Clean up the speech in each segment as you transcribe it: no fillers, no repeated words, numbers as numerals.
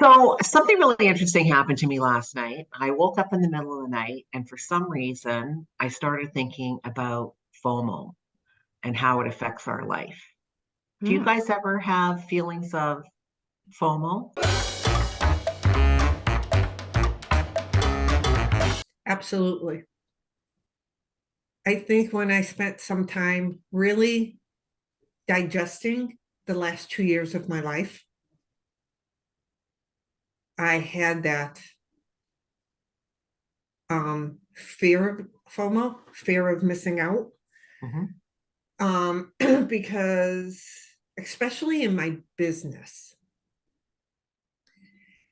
So something really interesting happened to me last night. I woke up in the middle of the night, and for some reason, I started thinking about FOMO and how it affects our life. Do you Hmm. guys ever have feelings of FOMO? Absolutely. I think when I spent some time really digesting the last 2 years of my life, I had that fear of FOMO, fear of missing out, Mhm. because especially in my business,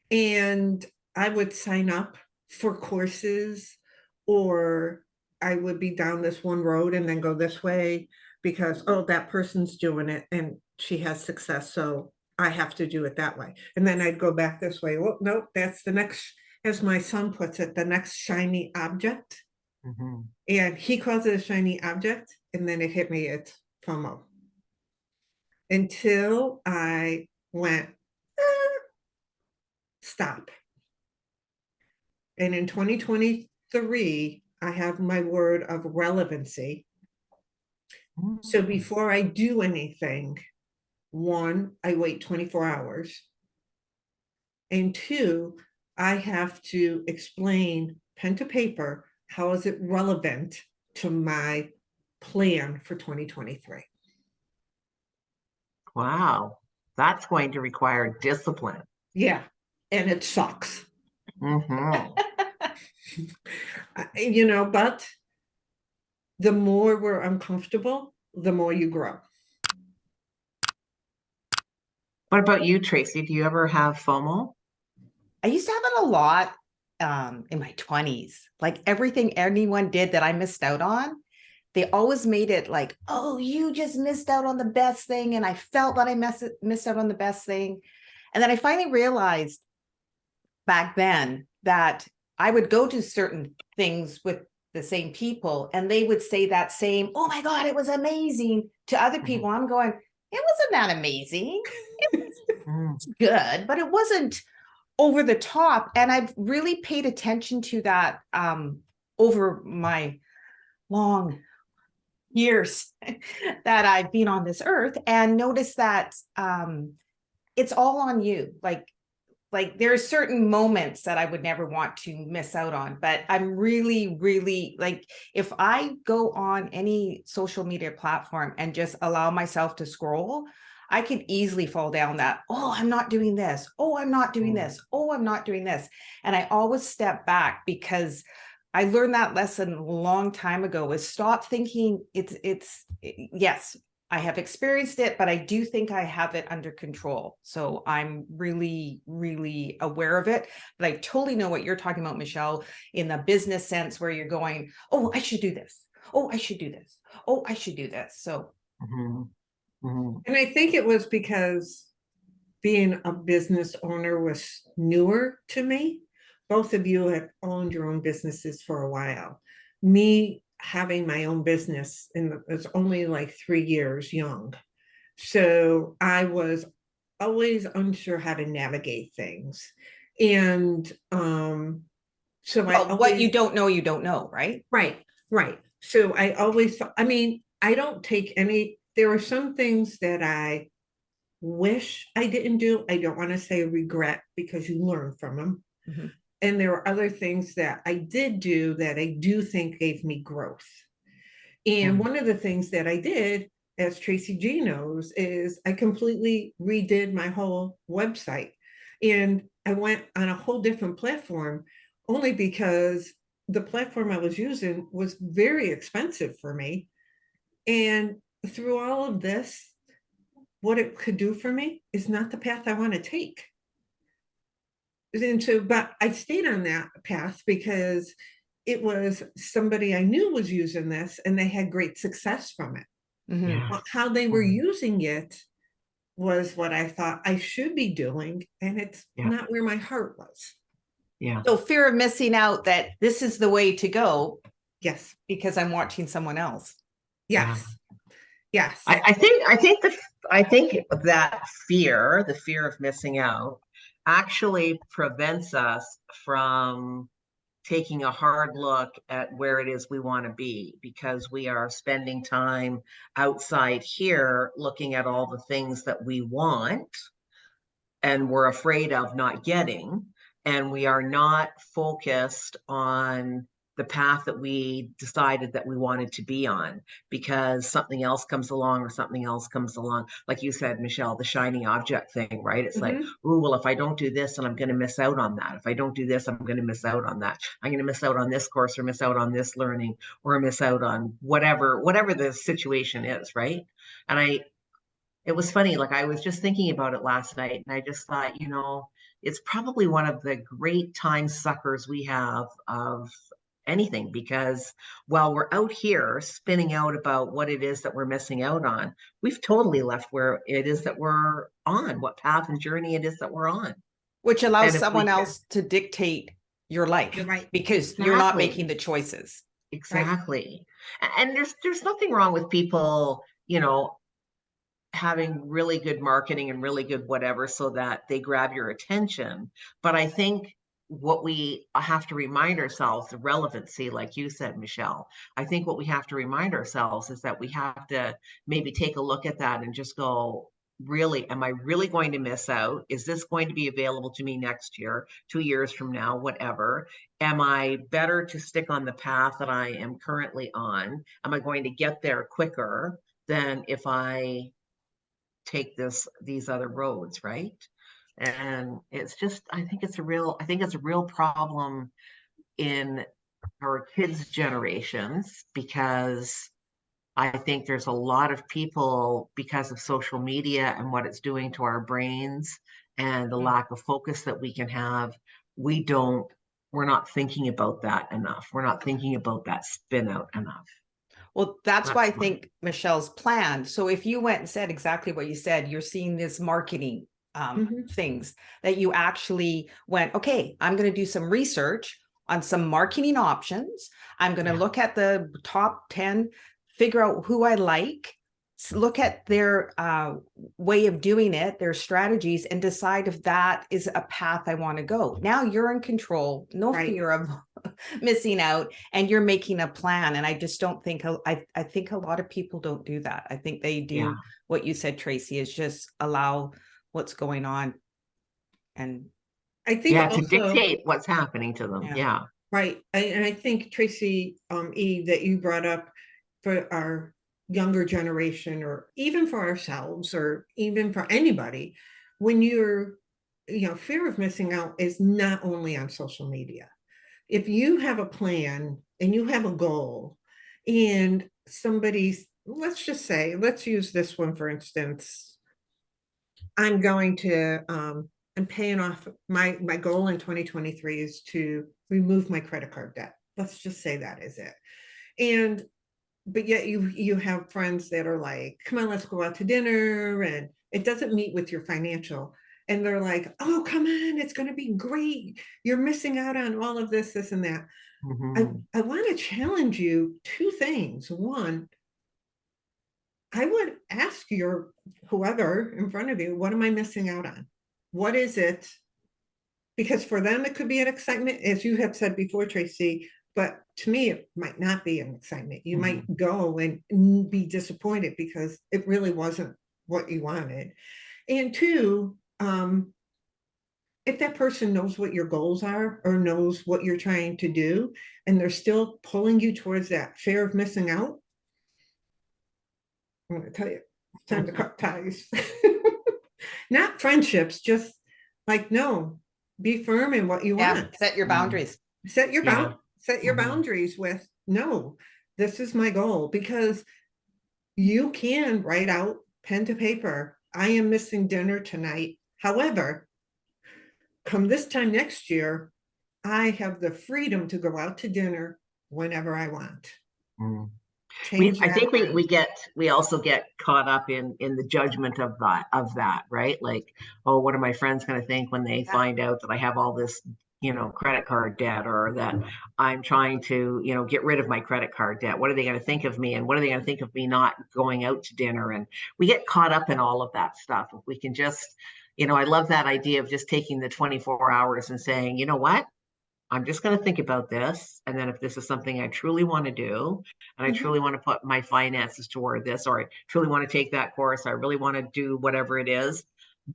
and I would sign up for courses, or I would be down this one road and then go this way because, oh, that person's doing it and she has success. So I have to do it that way. And then I'd go back this way. Well, nope, that's the next, as my son puts it, the next shiny object. Mhm. And he calls it a shiny object. And then it hit me at FOMO until I went, stop. And in 2023, I have my word of relevancy. So Mm. before I do anything, one, I wait 24 hours. And two, I have to explain pen to paper, how is it relevant to my plan for 2023? Wow, that's going to require discipline. Yeah. And it sucks. Mhm. But the more we're uncomfortable, the more you grow. What about you, Tracy? Do you ever have FOMO? I used to have it a lot in my 20s. Like everything anyone did that I missed out on, they always made it like, oh, you just missed out on the best thing. And I felt that I missed out on the best thing. And then I finally realized back then that I would go to certain things with the same people and they would say that same, oh my God, it was amazing to other Mhm. people. I'm going, it wasn't that amazing. It Mm. was good, but it wasn't over the top. And I've really paid attention to that over my long years that I've been on this earth, and noticed that it's all on you. Like there are certain moments that I would never want to miss out on, but I'm really, really like, if I go on any social media platform and just allow myself to scroll, I could easily fall down that, oh, I'm not doing this. Oh, I'm not doing Mm. this. Oh, I'm not doing this. And I always step back because I learned that lesson a long time ago, is stop thinking yes, I have experienced it, but I do think I have it under control. So I'm really, really aware of it. But I totally know what you're talking about, Michelle, in the business sense where you're going, oh, I should do this. Oh, I should do this. Oh, I should do this. So, Mhm. Mhm. And I think it was because being a business owner was newer to me. Both of you have owned your own businesses for a while. Me having my own business it's only like 3 years young. So I was always unsure how to navigate things. And so I well, what always, you don't know, right? right, right. So I always thought, I mean, I don't take any, there are some things that I wish I didn't do. I don't want to say regret because you learn from them. Mhm. And there were other things that I did do that I do think gave me growth. And Mm. one of the things that I did, as Tracy G knows, is I completely redid my whole website. And I went on a whole different platform only because the platform I was using was very expensive for me. And through all of this, what it could do for me is not the path I want to take. And so, but I stayed on that path because it was somebody I knew was using this and they had great success from it. Mhm. Yeah. Well, how they were Mm. using it was what I thought I should be doing, and it's Yeah. not where my heart was. Yeah. So fear of missing out, that this is the way to go Yes, because I'm watching someone else. Yeah. yes, yes. I think that fear, the fear of missing out, actually prevents us from taking a hard look at where it is we want to be, because we are spending time outside here looking at all the things that we want and we're afraid of not getting, and we are not focused on the path that we decided that we wanted to be on, because something else comes along or something else comes along. Like you said, Michelle, the shiny object thing, right? It's like, Mhm. oh, well, if I don't do this, then I'm going to miss out on that. If I don't do this, I'm going to miss out on that. I'm going to miss out on this course, or miss out on this learning, or miss out on whatever the situation is, right? And it was funny, like I was just thinking about it last night, and I just thought, it's probably one of the great time suckers we have of anything, because while we're out here spinning out about what it is that we're missing out on, we've totally left where it is that we're on, what path and journey it is that we're on. Which allows And if we someone else to dictate your life. You're right. Because you're not Exactly. making the choices. Exactly. And there's nothing wrong with people, having really good marketing and really good whatever so that they grab your attention. But I think what we have to remind ourselves, the relevancy, like you said, Michelle, I think what we have to remind ourselves is that we have to maybe take a look at that and just go, really, am I really going to miss out? Is this going to be available to me next year, 2 years from now, whatever? Am I better to stick on the path that I am currently on? Am I going to get there quicker than if I take these other roads, right? And it's just, I think it's a real problem in our kids' generations, because I think there's a lot of people, because of social media and what it's doing to our brains and the lack of focus that we can have, we're not thinking about that enough. We're not thinking about that spin out enough. Well, that's why I That's my think Michelle's planned. So if you went and said exactly what you said, you're seeing this marketing Mhm. things that you actually went, okay, I'm going to do some research on some marketing options. I'm going to Yeah. look at the top 10, figure out who I like, look at their way of doing it, their strategies, and decide if that is a path I want to go. Now you're in control, no Right. fear of missing out, and you're making a plan. And I just don't think, I think a lot of people don't do that. I think they do Yeah. what you said, Tracy, is just allow what's going on. And I think Yeah, to also, dictate what's happening to them. Yeah. Yeah. right. And I think Tracy, Eve, that you brought up for our younger generation, or even for ourselves, or even for anybody, when fear of missing out is not only on social media. If you have a plan and you have a goal, and let's just say, let's use this one for instance. I'm paying off, my goal in 2023 is to remove my credit card debt. Let's just say that is it. And but yet you have friends that are like, come on, let's go out to dinner, and it doesn't meet with your financial, and they're like, oh, come on, it's going to be great, you're missing out on all of this and that. Mhm. I want to challenge you two things. One, I would ask your whoever in front of you, what am I missing out on? What is it? Because for them, it could be an excitement, as you have said before, Tracy, but to me, it might not be an excitement. You might go and be disappointed because it really wasn't what you wanted. And two, if that person knows what your goals are or knows what you're trying to do, and they're still pulling you towards that fear of missing out, I'm going to tell you, it's time to cut ties. Not friendships, just like, no, be firm in what you want. set your boundaries. Set your Yeah. boundaries with, no, this is my goal, because you can write out pen to paper, I am missing dinner tonight. However, come this time next year, I have the freedom to go out to dinner whenever I want. Mm. Change I that think mind. we also get caught up in the judgment of that, right? Like, oh, what are my friends going to think when they find out that I have all this, credit card debt, or that I'm trying to, get rid of my credit card debt? What are they going to think of me? And what are they going to think of me not going out to dinner? And we get caught up in all of that stuff. If we can just, you know, I love that idea of just taking the 24 hours and saying, you know what? I'm just going to think about this. And then if this is something I truly want to do, and I Mhm. truly want to put my finances toward this, or I truly want to take that course, I really want to do whatever it is,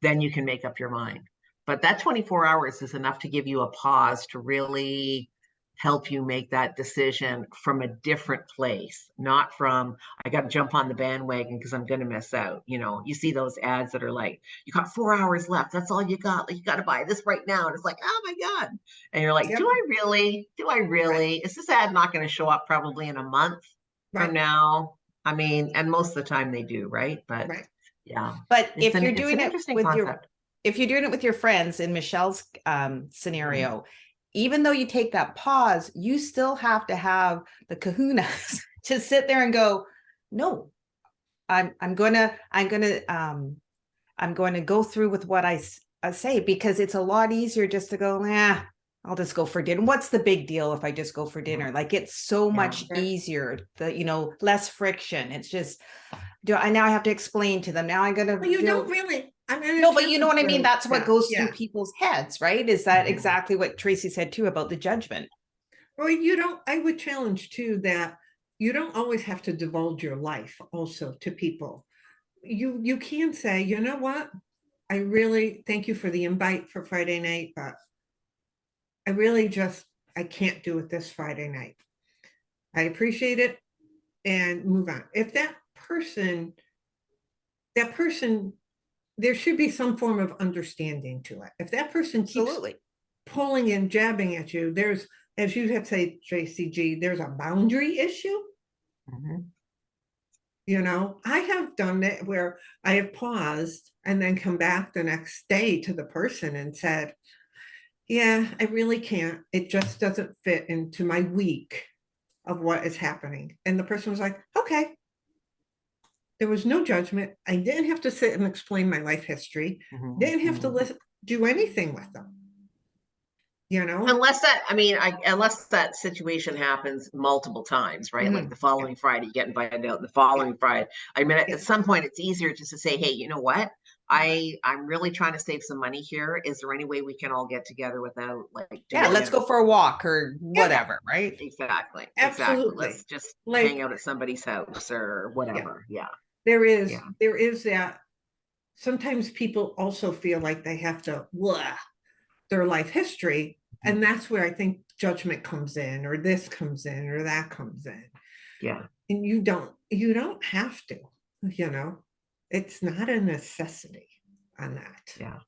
then you can make up your mind. But that 24 hours is enough to give you a pause to really help you make that decision from a different place, not from, I got to jump on the bandwagon because I'm going to miss out. You know, you see those ads that are like, you got 4 hours left. That's all you got. Like, you got to buy this right now. And it's like, oh my God. And you're like, Yep. do I really? Do I Right. really? Is this ad not going to show up probably in a month from Right. now? I mean, and most of the time they do, right? But Right. yeah, But if you're it's doing an it interesting with concept. your friends in Michelle's scenario, even though you take that pause, you still have to have the kahunas to sit there and go, no, I'm going to go through with what I say, because it's a lot easier just to go, I'll just go for dinner. What's the big deal if I just go for dinner? Like, it's so much easier, less friction. It's just, I now have to explain to them. Now I'm going to Well, you don't really. I'm in a No, but you know what I mean? temperature. That's what goes through Yeah. people's heads, right? Is that Mhm. exactly what Tracy said too about the judgment? Or you don't, I would challenge too that you don't always have to divulge your life also to people. You can say, you know what? I really thank you for the invite for Friday night, but I really just I can't do it this Friday night. I appreciate it and move on. If that person, there should be some form of understanding to it. If that person keeps Absolutely. pulling and jabbing at you, there's, as you have said, JCG, there's a boundary issue. Mhm. You know, I have done it where I have paused and then come back the next day to the person and said, yeah, I really can't. It just doesn't fit into my week of what is happening. And the person was like, okay. There was no judgment. I didn't have to sit and explain my life history. Mhm. Didn't have to Mhm. do anything with them. You know? Unless that, I mean, unless that situation happens multiple times, right? Like the Yeah. following Friday, you get invited out, the following Friday. I mean, Yeah. at some point, it's easier just to say, hey, you know what? I'm really trying to save some money here. Is there any way we can all get together without like Yeah, doing let's dinner? go for a walk or Yeah. whatever, right? Exactly. Exactly. Absolutely. Let's just hang Like, out at somebody's house or yeah, whatever. Yeah. there Yeah. is that. Sometimes people also feel like they have to their life history. And that's where I think judgment comes in, or this comes in, or that comes in. Yeah. And you don't have to, you know, it's not a necessity on that. Yeah.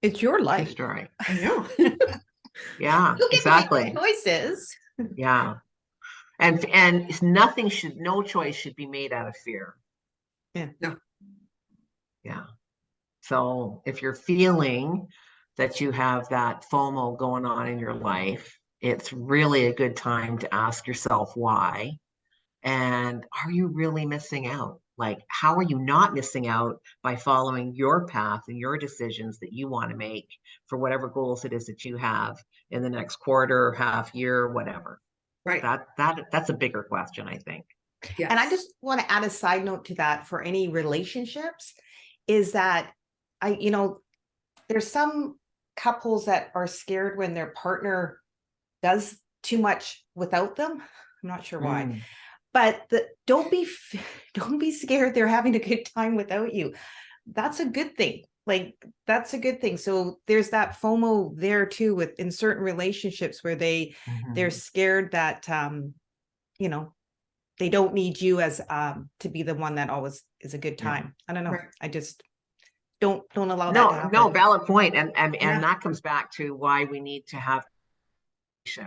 It's your True life. story. I know. Yeah. You get to make Exactly. the choices. Yeah. And no choice should be made out of fear. Yeah. No. Yeah. So if you're feeling that you have that FOMO going on in your life, it's really a good time to ask yourself why. And are you really missing out? Like, how are you not missing out by following your path and your decisions that you want to make for whatever goals it is that you have in the next quarter, half year, whatever? Right. That's a bigger question, I think. Yes. And I just want to add a side note to that for any relationships is that there's some couples that are scared when their partner does too much without them. I'm not sure why. Mm. But don't be scared they're having a good time without you. That's a good thing. Like, that's a good thing. So there's that FOMO there too, with in certain relationships where they're Mhm. scared that they don't need you as to be the one that always is a good Yeah. time. I don't know. Right. I just don't allow that to happen. No, valid point. And Yeah. that comes back to why we need to have,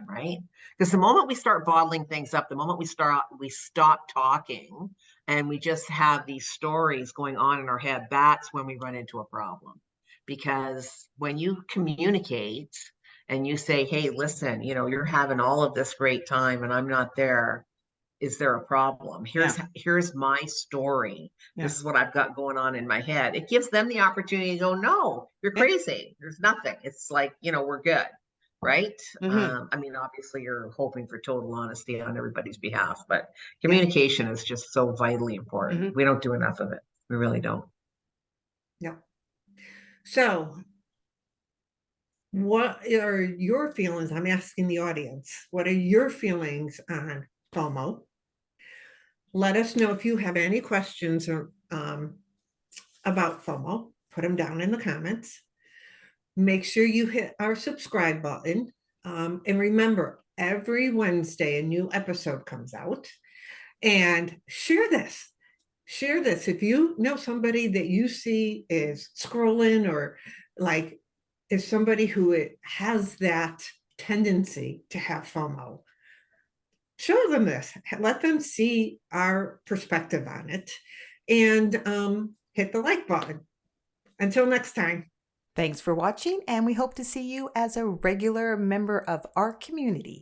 right? Because the moment we start bottling things up, the moment we stop talking and we just have these stories going on in our head, that's when we run into a problem. Because when you communicate and you say, hey, listen, you're having all of this great time and I'm not there, is there a problem? Here's my story. Yeah. This is what I've got going on in my head. It gives them the opportunity to go, no, you're Yeah. crazy. There's nothing. It's like, we're good. Right. Mhm. I mean, obviously you're hoping for total honesty on everybody's behalf, but communication is just so vitally important. Mhm. We don't do enough of it. We really don't. No. So what are your feelings? I'm asking the audience, what are your feelings on FOMO? Let us know if you have any questions or, about FOMO. Put them down in the comments. Make sure you hit our subscribe button. And remember, every Wednesday, a new episode comes out. And share this. Share this. If you know somebody that you see is scrolling or like is somebody who has that tendency to have FOMO, show them this. Let them see our perspective on it, and hit the like button. Until next time. Thanks for watching, and we hope to see you as a regular member of our community.